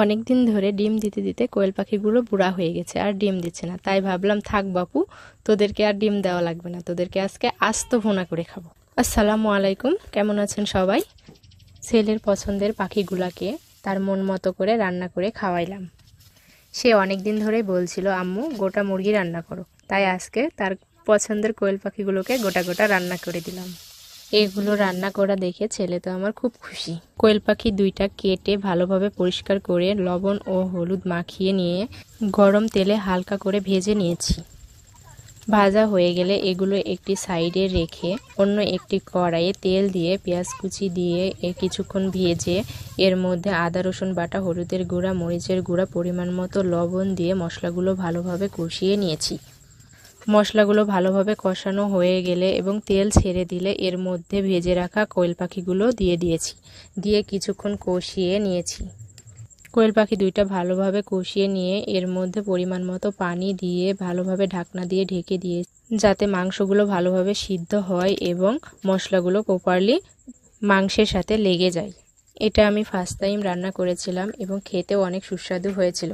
অনেক দিন ধরে ডিম দিতে দিতে কোয়েল পাখিগুলো বুড়া হয়ে গেছে, আর ডিম দিচ্ছে না। তাই ভাবলাম থাক বাপু, তোদেরকে আর ডিম দেওয়া লাগবে না, তোদেরকে আজকে আস্ত ভুনা করে খাবো। আসসালামু আলাইকুম, কেমন আছেন সবাই? ছেলের পছন্দের পাখিগুলাকে তার মন মতো করে রান্না করে খাওয়াইলাম। সে অনেক দিন ধরেই বলছিল আম্মু গোটা মুরগি রান্না করো, তাই আজকে তার পছন্দের কোয়েল পাখিগুলোকে গোটা গোটা রান্না করে দিলাম। এগুলো রান্না করা দেখে ছেলে তো আমার খুব খুশি। কোয়েল পাখি দুইটা কেটে ভালোভাবে পরিষ্কার করে লবণ ও হলুদ মাখিয়ে নিয়ে গরম তেলে হালকা করে ভেজে নিয়েছি। ভাজা হয়ে গেলে এগুলো একটি সাইডে রেখে অন্য একটি কড়াইয়ে তেল দিয়ে পেঁয়াজ কুচি দিয়ে কিছুক্ষণ ভেজে এর মধ্যে আদা রসুন বাটা, হলুদের গুঁড়া, মরিচের গুঁড়া, পরিমাণ মতো লবণ দিয়ে মশলাগুলো ভালোভাবে কষিয়ে নিয়েছি। মশলাগুলো ভালোভাবে কষানো হয়ে গেলে এবং তেল ছেড়ে দিলে এর মধ্যে ভেজে রাখা কোয়েল পাখিগুলো দিয়ে কিছুক্ষণ কষিয়ে নিয়েছি। কোয়েল পাখি দুইটা ভালোভাবে কষিয়ে নিয়ে এর মধ্যে পরিমাণ মতো পানি দিয়ে ভালোভাবে ঢাকনা দিয়ে ঢেকে দিয়ে যাতে মাংসগুলো ভালোভাবে সিদ্ধ হয় এবং মশলাগুলো প্রপারলি মাংসের সাথে লেগে যায়। এটা আমি ফার্স্ট টাইম রান্না করেছিলাম এবং খেতেও অনেক সুস্বাদু হয়েছিল।